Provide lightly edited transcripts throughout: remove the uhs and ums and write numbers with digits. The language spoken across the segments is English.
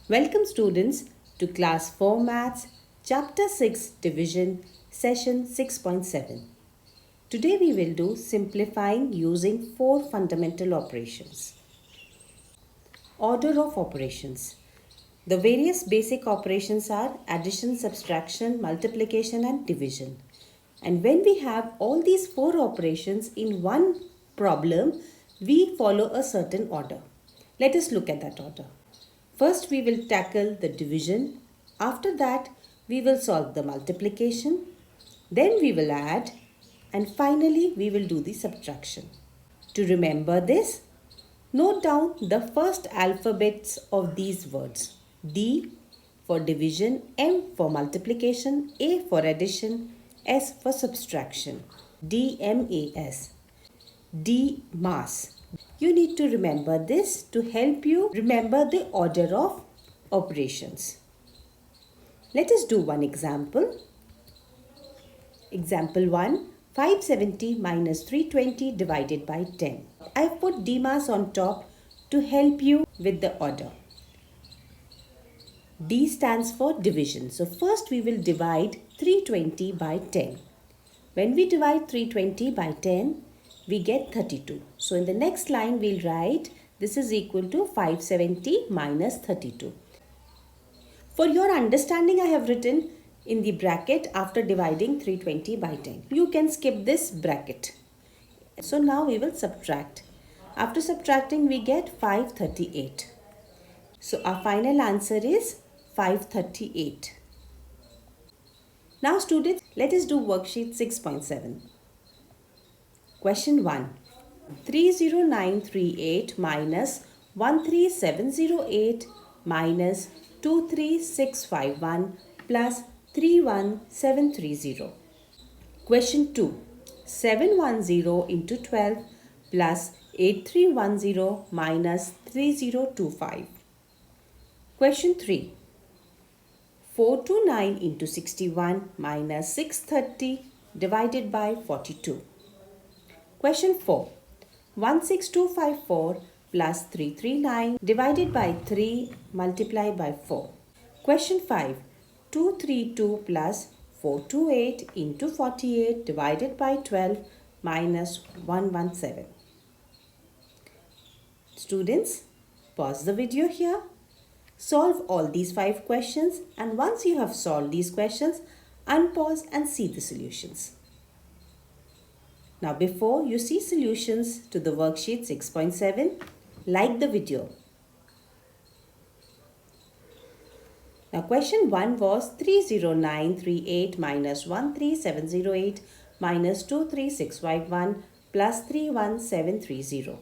Welcome students to class 4 maths chapter 6 division session 6.7. Today we will do simplifying using four fundamental operations. Order of operations. The various basic operations are addition, subtraction, multiplication and division. And when we have all these four operations in one problem, we follow a certain order. Let us look at that order. First we will tackle the division. After that we will solve the multiplication. Then we will add. And finally we will do the subtraction. To remember this, note down the first alphabets of these words. D for division, M for multiplication, A for addition, S for subtraction. DMAS. D mass. You need to remember this to help you remember the order of operations. Let us do one example. Example 1. 570 minus 320 divided by 10. I have put D mass on top to help you with the order. D stands for division. So first we will divide 320 by 10. When we divide 320 by 10, we get 32. So in the next line we'll write this is equal to 570 minus 32. For your understanding, I have written in the bracket after dividing 320 by 10. You can skip this bracket. So now we will subtract. After subtracting we get 538. So our final answer is 538. Now students, let us do worksheet 6.7. Question 1. 30938 minus 13708 minus 23651 plus 31730. Question 2. 710 into 12 plus 8310 minus 3025. Question 3. 429 into 61 minus 630 divided by 42. Question 4. 16254 plus 339 divided by 3 multiplied by 4. Question 5. 232 plus 428 into 48 divided by 12 minus 117. Students, pause the video here. Solve all these 5 questions, and once you have solved these questions, unpause and see the solutions. Now before you see solutions to the worksheet 6.7, like the video. Now question 1 was 30938 minus 13708 minus 23651 plus 31730.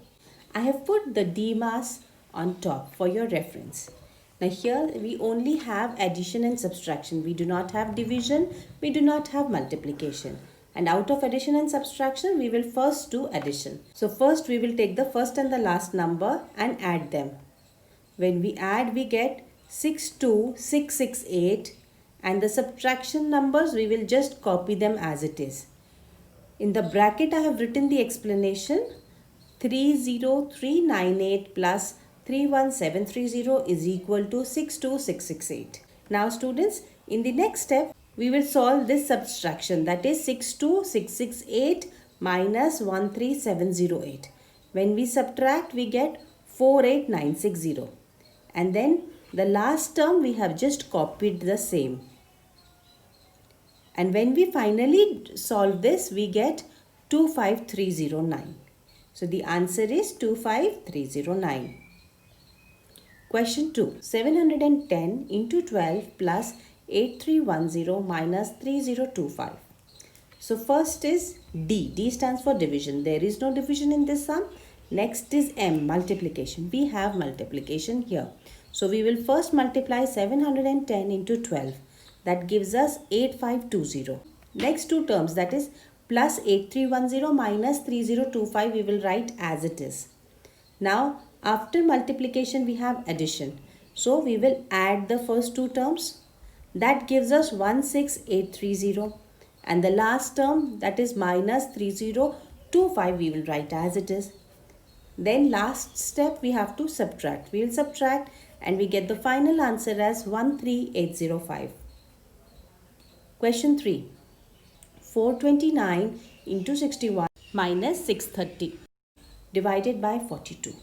I have put the D mass on top for your reference. Now here we only have addition and subtraction. We do not have division. We do not have multiplication. And out of addition and subtraction, we will first do addition. So first we will take the first and the last number and add them. When we add, we get 62668, and the subtraction numbers, we will just copy them as it is. In the bracket, I have written the explanation. 30398 plus 31730 is equal to 62668. Now students, in the next step, we will solve this subtraction, that is 62668 minus 13708. When we subtract, we get 48960. And then the last term we have just copied the same. And when we finally solve this, we get 25309. So the answer is 25309. Question 2. 710 into 12 plus 8310 minus 3025. So first is D. D stands for division. There is no division in this sum. Next is M, multiplication. We have multiplication here. So we will first multiply 710 into 12. That gives us 8520. Next two terms, that is plus 8310 minus 3025, we will write as it is. Now after multiplication we have addition. So we will add the first two terms. That gives us 16830. And the last term, that is minus 3025, we will write as it is. Then last step we have to subtract. We will subtract and we get the final answer as 13805. Question 3. 429 into 61 minus 630 divided by 42.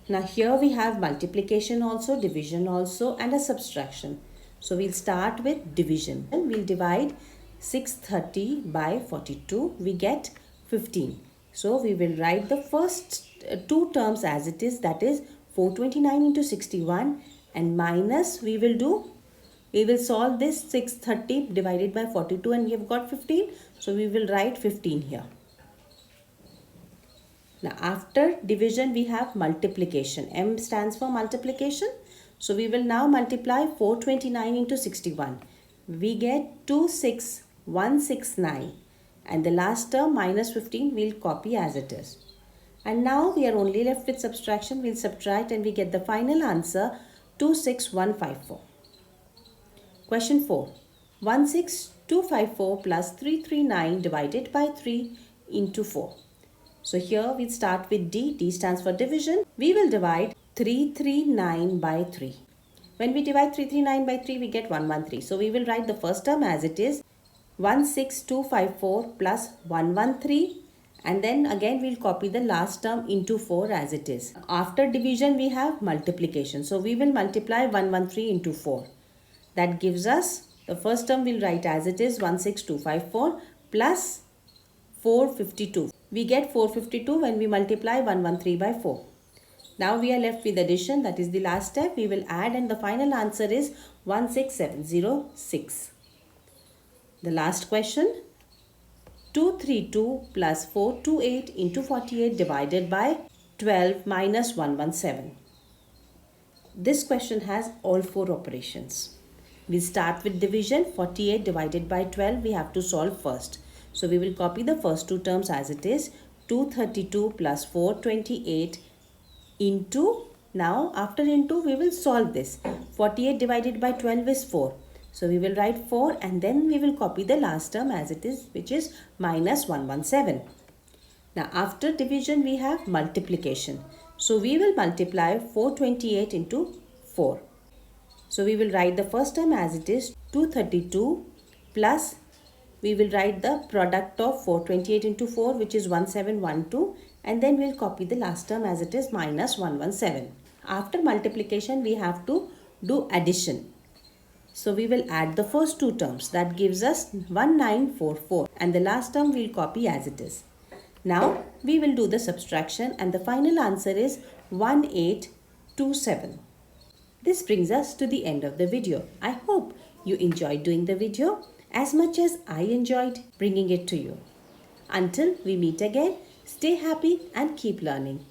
Now here we have multiplication also, division also, and a subtraction. So we'll start with division. And we'll divide 630 by 42. We get 15. So we will write the first two terms as it is, that is 429 into 61, and minus we will solve this 630 divided by 42 and we have got 15. So we will write 15 here. Now after division we have multiplication. M stands for multiplication. So we will now multiply 429 into 61. We get 26169, and the last term minus 15 we'll copy as it is. And now we are only left with subtraction. We'll subtract and we get the final answer 26154. Question 4. 16254 plus 339 divided by 3 into 4. So here we start with D. D stands for division. We will divide 339 by 3. When we divide 339 by 3, we get 113. So we will write the first term as it is, 16254 plus 113, and then again we'll copy the last term into 4 as it is. After division we have multiplication. So we will multiply 113 into 4. That gives us, the first term we'll write as it is, 16254 plus 452. We get 452 when we multiply 113 by 4. Now we are left with addition, that is the last step. We will add and the final answer is 16706. The last question, 232 plus 428 into 48 divided by 12 minus 117. This question has all four operations. We start with division. 48 divided by 12 we have to solve first. So we will copy the first two terms as it is, 232 plus 428 into, now after into we will solve this. 48 divided by 12 is 4. So we will write 4 and then we will copy the last term as it is, which is minus 117. Now after division we have multiplication. So we will multiply 428 into 4. So we will write the first term as it is, 232 plus, we will write the product of 428 into 4, which is 1712, and then we'll copy the last term as it is, minus 117. After multiplication we have to do addition. So we will add the first two terms, that gives us 1944, and the last term we'll copy as it is. Now we will do the subtraction and the final answer is 1827. This brings us to the end of the video. I hope you enjoyed doing the video as much as I enjoyed bringing it to you. Until we meet again, stay happy and keep learning.